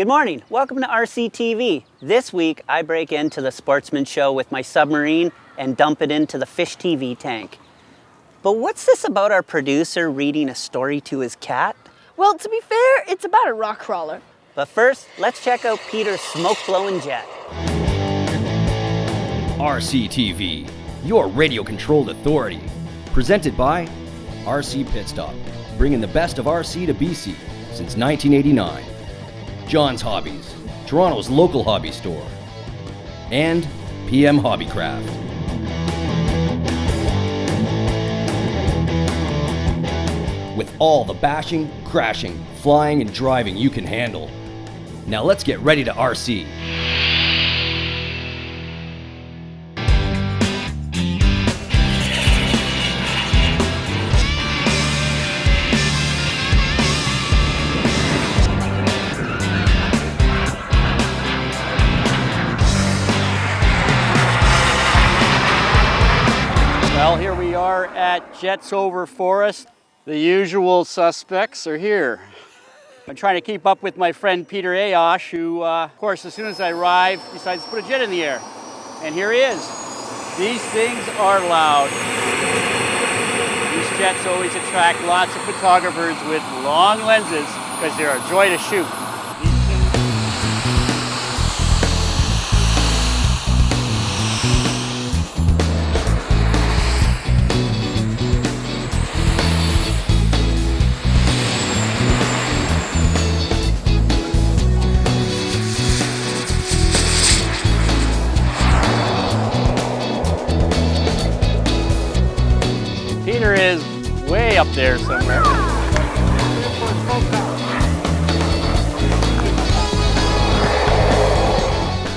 Good morning, welcome to Rctv. This week I break into the Sportsman Show with my submarine and dump it into the Fish TV tank. But what's this about our producer reading a story to his cat? Well, to be fair, it's about a rock crawler. But first, let's check out Peter's smoke-blowing jet. Rctv, your radio-controlled authority. Presented by RC Pit Stop, bringing the best of RC to BC since 1989. John's Hobbies, Toronto's local hobby store. And PM Hobbycraft. With all the bashing, crashing, flying, and driving you can handle. Now let's get ready to RC. Well, here we are at Jets Over Forest. The usual suspects are here. I'm trying to keep up with my friend Peter Ayosh, who, of course, as soon as I arrive, decides to put a jet in the air. And here he is. These things are loud. These jets always attract lots of photographers with long lenses because they're a joy to shoot. Peter is way up there somewhere.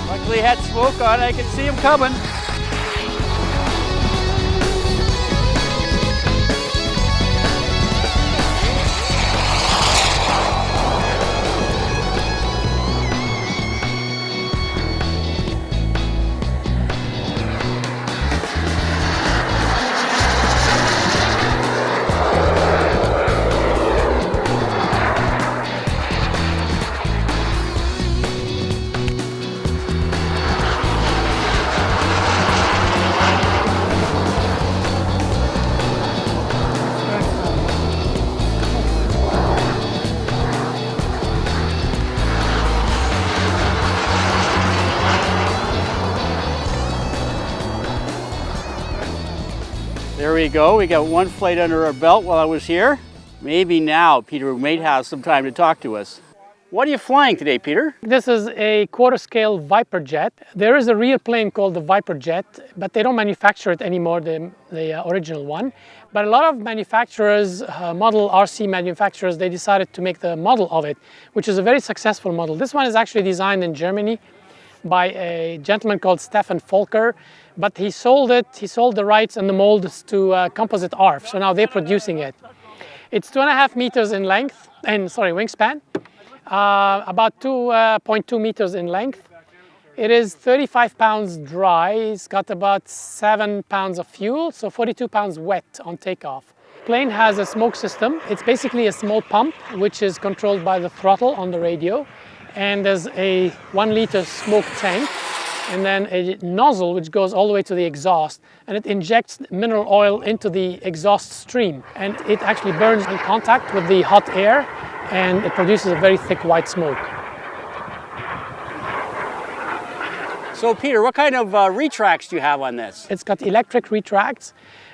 Luckily he had smoke on, I can see him coming. There we go. We got one flight under our belt while I was here. Maybe now Peter may have some time to talk to us. What are you flying today, Peter? This is a quarter-scale Viper jet. There is a real plane called the Viper jet, but they don't manufacture it anymore, the original one. But a lot of manufacturers, model RC manufacturers, they decided to make the model of it, which is a very successful model. This one is actually designed in Germany by a gentleman called Stefan Volker, but he sold the rights and the molds to Composite ARF, so now they're producing it. It's 2.5 meters in length, wingspan, about 2.2 meters in length. It is 35 pounds dry, it's got about 7 pounds of fuel, so 42 pounds wet on takeoff. Plane has a smoke system. It's basically a small pump, which is controlled by the throttle on the radio. And there's a 1 liter smoke tank, and then a nozzle which goes all the way to the exhaust, and it injects mineral oil into the exhaust stream, and it actually burns in contact with the hot air, and it produces a very thick white smoke. So Peter, what kind of retracts do you have on this? It's got electric retracts.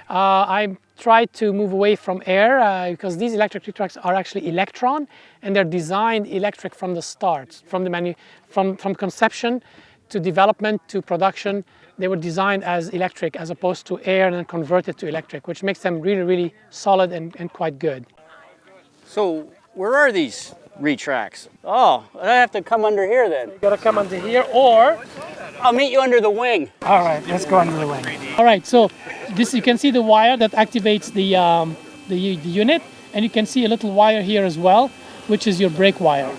I tried to move away from air because these electric retracts are actually electron, and they're designed electric from the start, from conception to development to production. They were designed as electric as opposed to air and then converted to electric, which makes them really, really solid and quite good. So where are these retracts? Oh, I have to come under here then. You gotta come under here, or I'll meet you under the wing. all right, let's go under the wing. All right, so this, you can see the wire that activates the unit, and you can see a little wire here as well, which is your brake wire,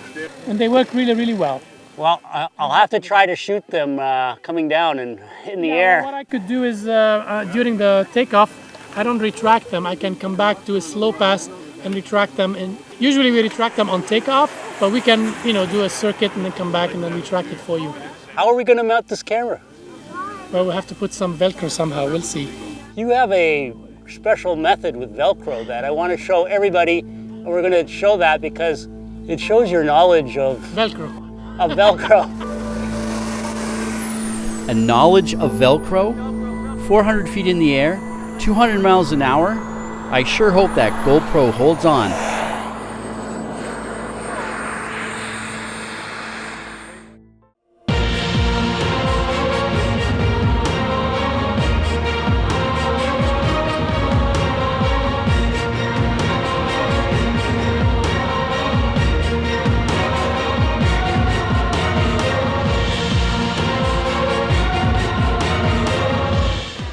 and they work really, really well. Well, I'll have to try to shoot them coming down and in the air. What I could do is during the takeoff, I don't retract them. I can come back to a slow pass and retract them. And usually we retract them on takeoff, But we can, do a circuit and then come back and then retract it for you. How are we going to mount this camera? Well, we'll have to put some Velcro somehow. We'll see. You have a special method with Velcro that I want to show everybody, and we're going to show that because it shows your knowledge of Velcro. Velcro. A knowledge of Velcro? 400 feet in the air, 200 miles an hour? I sure hope that GoPro holds on.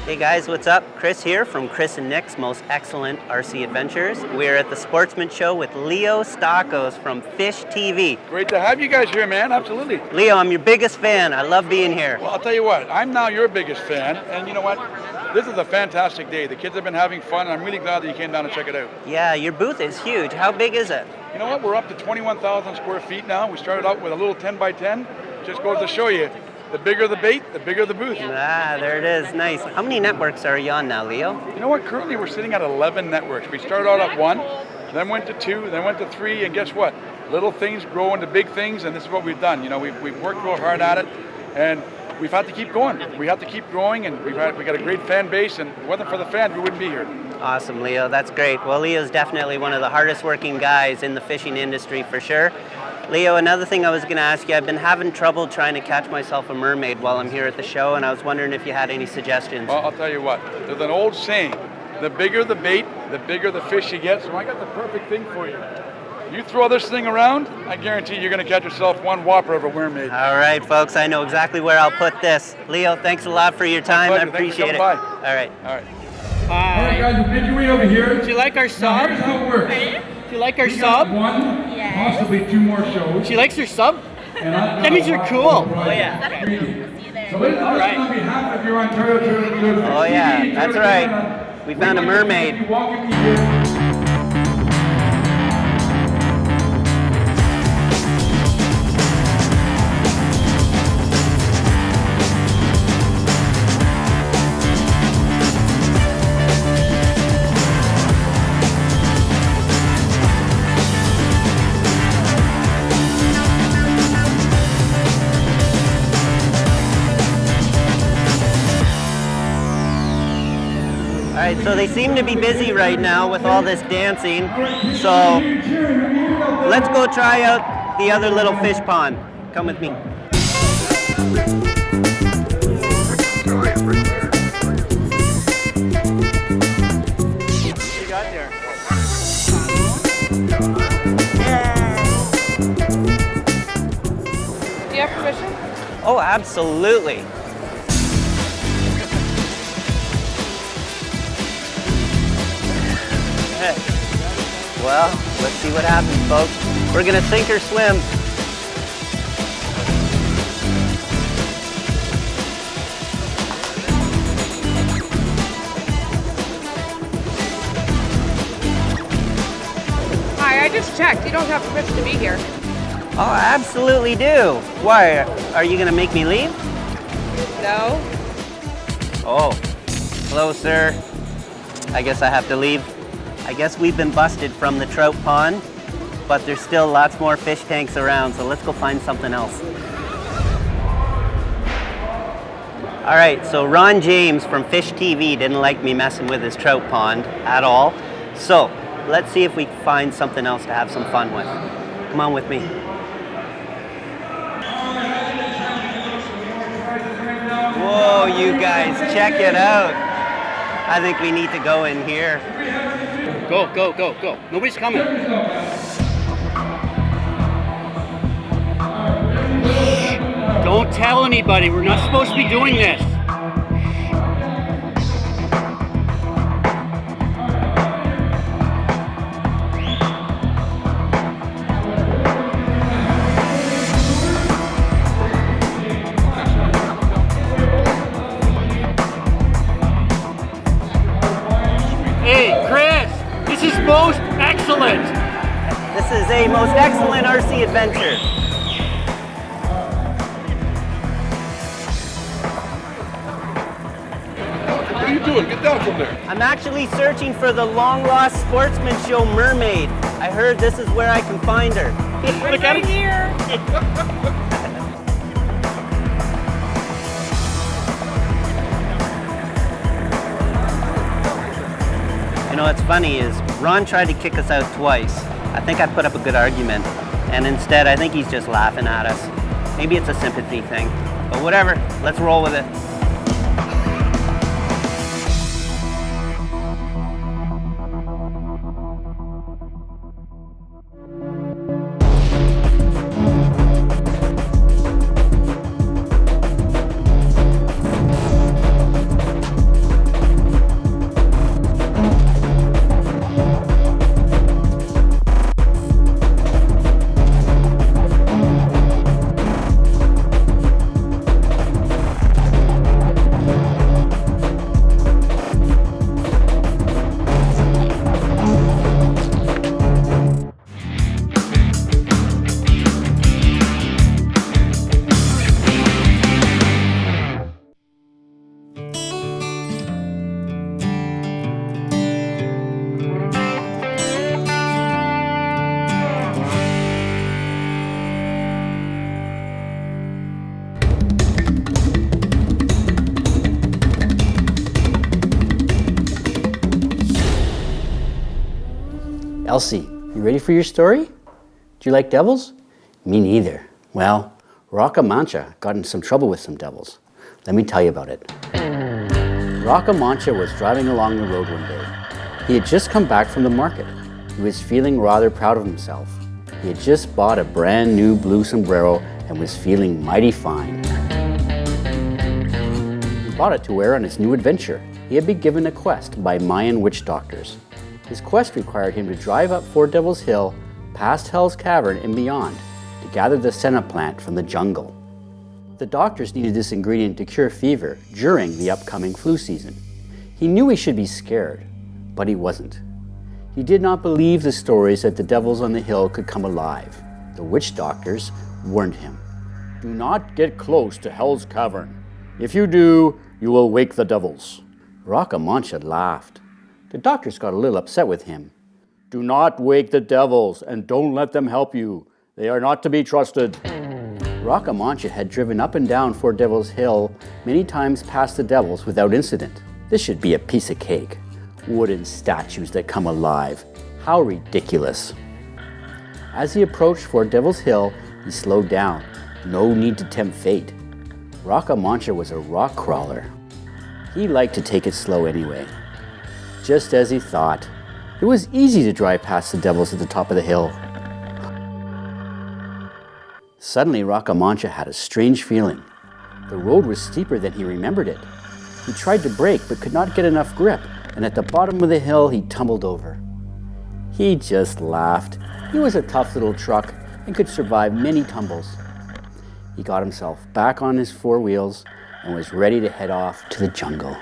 Hey guys, what's up? Chris here from Chris and Nick's Most Excellent RC Adventures. We're at the Sportsman Show with Leo Stakos from Fish TV. Great to have you guys here, man. Absolutely. Leo, I'm your biggest fan. I love being here. Well, I'll tell you what, I'm now your biggest fan, and you know what? This is a fantastic day. The kids have been having fun, and I'm really glad that you came down and check it out. Yeah, your booth is huge. How big is it? You know what? We're up to 21,000 square feet now. We started out with a little 10 by 10. Just goes to show you, the bigger the bait, the bigger the booth. Ah, there it is. Nice. How many networks are you on now, Leo? You know what? Currently, we're sitting at 11 networks. We started out at 1, then went to 2, then went to 3, and guess what? Little things grow into big things, and this is what we've done. You know, we've worked real hard at it, and we've had to keep going. We have to keep growing, and we got a great fan base, and if it wasn't for the fans, we wouldn't be here. Awesome, Leo. That's great. Well, Leo's definitely one of the hardest working guys in the fishing industry for sure. Leo, another thing I was going to ask you, I've been having trouble trying to catch myself a mermaid while I'm here at the show, and I was wondering if you had any suggestions. Well, I'll tell you what, there's an old saying, the bigger the bait, the bigger the fish you get, so I got the perfect thing for you. You throw this thing around, I guarantee you're going to catch yourself one whopper of a mermaid. All right, folks, I know exactly where I'll put this. Leo, thanks a lot for your time. I appreciate it. By. All right. All right. All right, guys, we'll make your way over here. Do you like our sub? Here's how it works. Do you like our We got sub? one, possibly 2 more shows. She likes her sub? And I've That means got you're a cool. lot Oh, yeah. So ladies and gentlemen, on behalf of your Ontario Tourism Oh, yeah, that's right. We found a mermaid. Welcome you here. All right, so they seem to be busy right now with all this dancing. So let's go try out the other little fish pond. Come with me. What you got there? Do you have permission? Oh, absolutely. Well, let's see what happens, folks. We're gonna sink or swim. Hi, I just checked. You don't have permission to be here. Oh, I absolutely do. Why? Are you gonna make me leave? No. Oh, hello, sir. I guess I have to leave. I guess we've been busted from the trout pond, but there's still lots more fish tanks around, so let's go find something else. All right, so Ron James from Fish TV didn't like me messing with his trout pond at all. So let's see if we can find something else to have some fun with. Come on with me. Whoa, you guys, check it out. I think we need to go in here. Go, go, go, go. Nobody's coming. Don't tell anybody. We're not supposed to be doing this. Hey, Chris, this is most excellent. This is a most excellent RC adventure. What are you doing? Get down from there. I'm actually searching for the long-lost Sportsman Show mermaid. I heard this is where I can find her. Look right here. You know what's funny is Ron tried to kick us out twice. I think I put up a good argument, and instead I think he's just laughing at us. Maybe it's a sympathy thing, but whatever, let's roll with it. Elsie, you ready for your story? Do you like devils? Me neither. Well, Rctv got in some trouble with some devils. Let me tell you about it. Rctv was driving along the road one day. He had just come back from the market. He was feeling rather proud of himself. He had just bought a brand new blue sombrero and was feeling mighty fine. He bought it to wear on his new adventure. He had been given a quest by Mayan witch doctors. His quest required him to drive up Four Devils Hill, past Hell's Cavern and beyond, to gather the senna plant from the jungle. The doctors needed this ingredient to cure fever during the upcoming flu season. He knew he should be scared, but he wasn't. He did not believe the stories that the devils on the hill could come alive. The witch doctors warned him. Do not get close to Hell's Cavern. If you do, you will wake the devils. Rctv laughed. The doctors got a little upset with him. Do not wake the devils and don't let them help you. They are not to be trusted. Rctv had driven up and down Four Devils Hill many times past the devils without incident. This should be a piece of cake. Wooden statues that come alive. How ridiculous. As he approached Four Devils Hill, he slowed down. No need to tempt fate. Rctv was a rock crawler. He liked to take it slow anyway. Just as he thought. It was easy to drive past the devils at the top of the hill. Suddenly, Rctv had a strange feeling. The road was steeper than he remembered it. He tried to brake but could not get enough grip, and at the bottom of the hill, he tumbled over. He just laughed. He was a tough little truck and could survive many tumbles. He got himself back on his four wheels and was ready to head off to the jungle.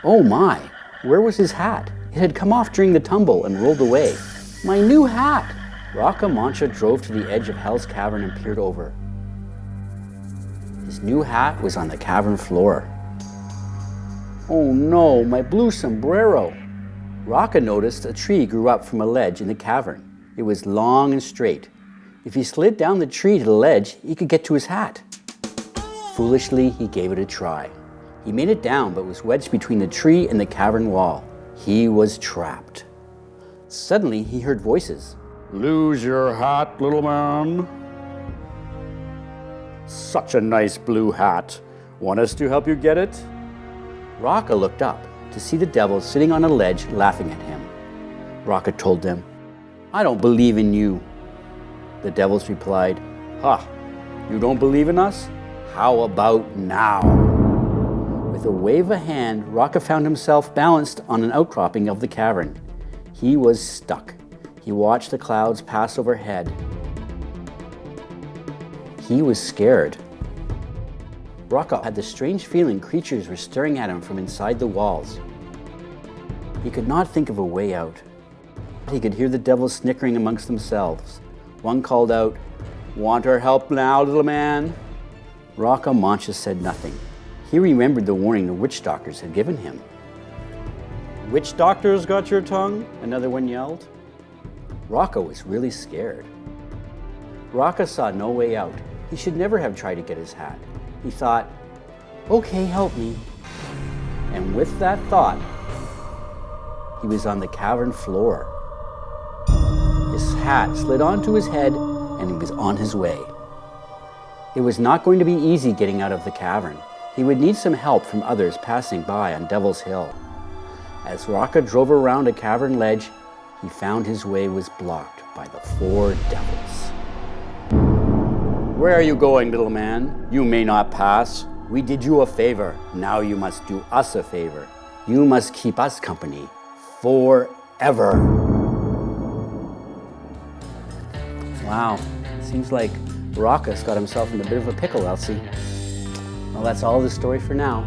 Oh my! Where was his hat? It had come off during the tumble and rolled away. My new hat! Rctv drove to the edge of Hell's Cavern and peered over. His new hat was on the cavern floor. Oh no, my blue sombrero! Rctv noticed a tree grew up from a ledge in the cavern. It was long and straight. If he slid down the tree to the ledge, he could get to his hat. Foolishly, he gave it a try. He made it down, but was wedged between the tree and the cavern wall. He was trapped. Suddenly, he heard voices. Lose your hat, little man. Such a nice blue hat. Want us to help you get it? Rctv looked up to see the devils sitting on a ledge laughing at him. Rctv told them, I don't believe in you. The devils replied, Ha, you don't believe in us? How about now? With a wave of a hand, Rctv found himself balanced on an outcropping of the cavern. He was stuck. He watched the clouds pass overhead. He was scared. Rctv had the strange feeling creatures were staring at him from inside the walls. He could not think of a way out. he could hear the devils snickering amongst themselves. One called out, "Want our help now, little man?" Rocca Mancha said nothing. He remembered the warning the witch doctors had given him. "Witch doctors got your tongue?" another one yelled. Rocca was really scared. Rocca saw no way out. He should never have tried to get his hat. He thought, "Okay, help me." And with that thought, he was on the cavern floor. His hat slid onto his head and he was on his way. It was not going to be easy getting out of the cavern. He would need some help from others passing by on Devil's Hill. As Rocca drove around a cavern ledge, he found his way was blocked by the 4 devils. "Where are you going, little man? You may not pass. We did you a favor. Now you must do us a favor. You must keep us company forever." Wow, seems like Rocca's got himself in a bit of a pickle, Elsie. Well, that's all the story for now.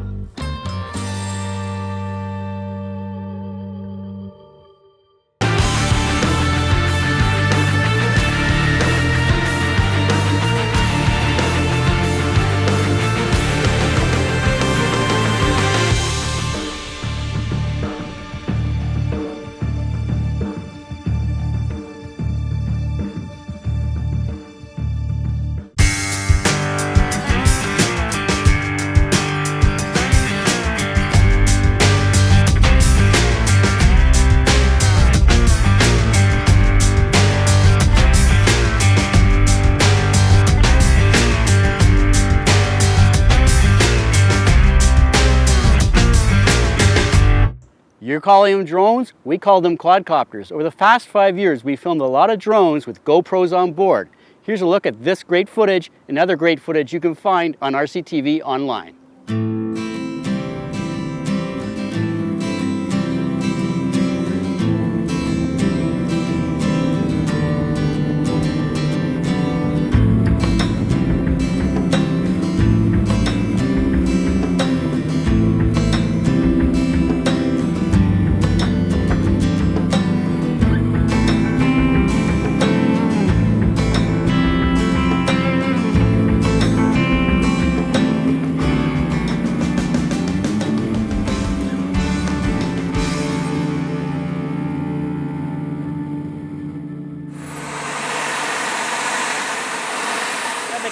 You're calling them drones? We call them quadcopters. Over the past 5 years, we filmed a lot of drones with GoPros on board. Here's a look at this great footage and other great footage you can find on Rctv online.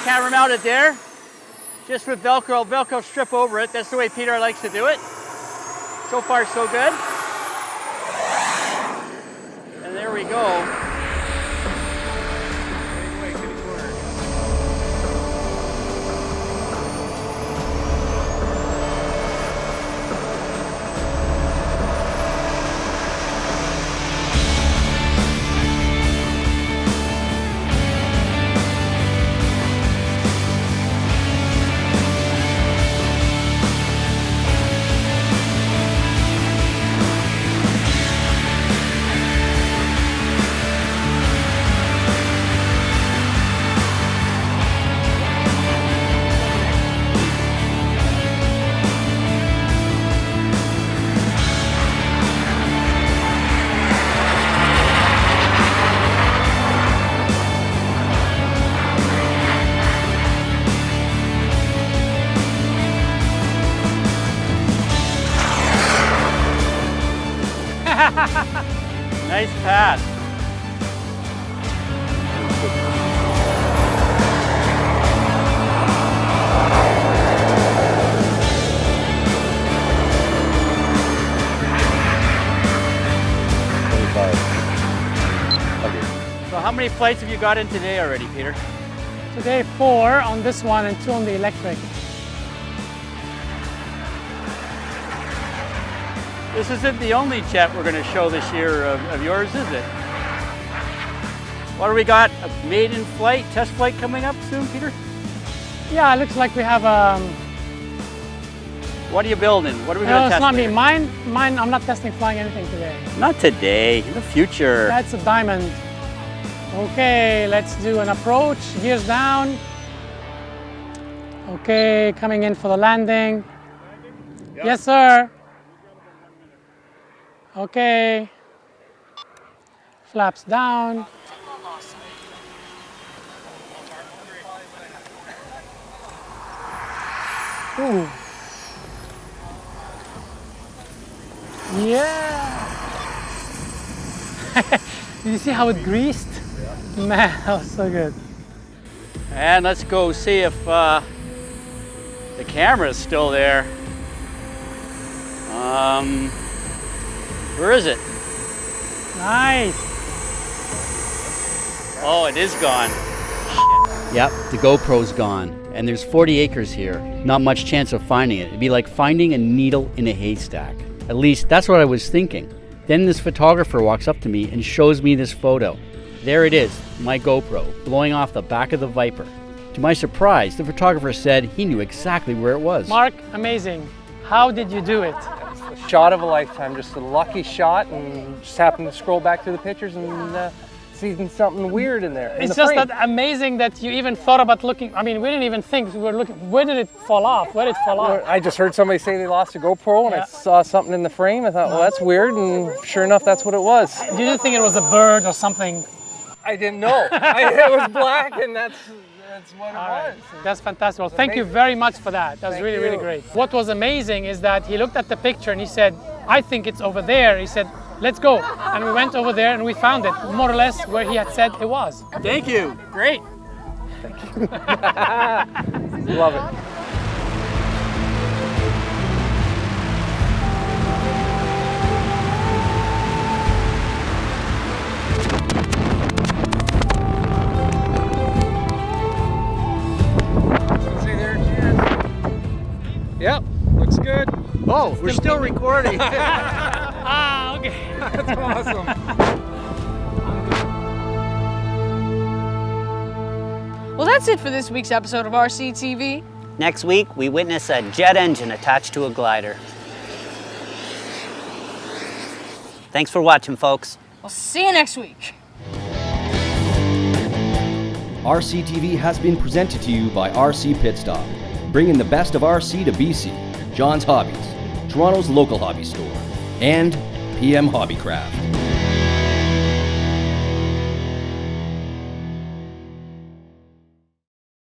Camera mounted there, just with Velcro strip over it. That's the way Peter likes to do it. So far, so good. And there we go. Nice pass. So how many flights have you got in today already, Peter? Today 4 on this one and 2 on the electric. This isn't the only jet we're going to show this year of yours, is it? What do we got? A maiden flight, test flight coming up soon, Peter? Yeah, it looks like we have What are you building? What are we going to test? it's not later? me. Mine, I'm not testing flying anything today. Not today, in the future. That's a diamond. Okay, let's do an approach. Gears down. Okay, coming in for the landing. Yes, sir. Okay. Flaps down. Ooh. Yeah. Did you see how it greased? Man, that was so good. And let's go see if the camera is still there. Where is it? Nice. Oh, it is gone. Yep, the GoPro's gone. And there's 40 acres here. Not much chance of finding it. It'd be like finding a needle in a haystack. At least that's what I was thinking. Then this photographer walks up to me and shows me this photo. There it is, my GoPro, blowing off the back of the Viper. To my surprise, the photographer said he knew exactly where it was. Mark, amazing. How did you do it? Shot of a lifetime, just a lucky shot, and just happened to scroll back through the pictures and seeing something weird in there. It's just that amazing that you even thought about looking. I mean, we didn't even think. We were looking. Where did it fall off? Where did it fall off? I just heard somebody say they lost a GoPro, and I saw something in the frame. I thought, well, that's weird, and sure enough, that's what it was. You didn't think it was a bird or something? I didn't know. It was black, and that's what it was. That's fantastic. Well, thank you very much for that. That was really great. What was amazing is that he looked at the picture and he said, I think it's over there. He said, let's go. And we went over there and we found it, more or less where he had said it was. Thank you. Great. Thank you. Love it. Yep, looks good. Oh, we're still recording. Ah, okay. That's awesome. Well, that's it for this week's episode of Rctv. Next week, we witness a jet engine attached to a glider. Thanks for watching, folks. We'll see you next week. RCTV has been presented to you by RC Pit Stop, bringing the best of RC to BC, John's Hobbies, Toronto's local hobby store, and PM Hobbycraft.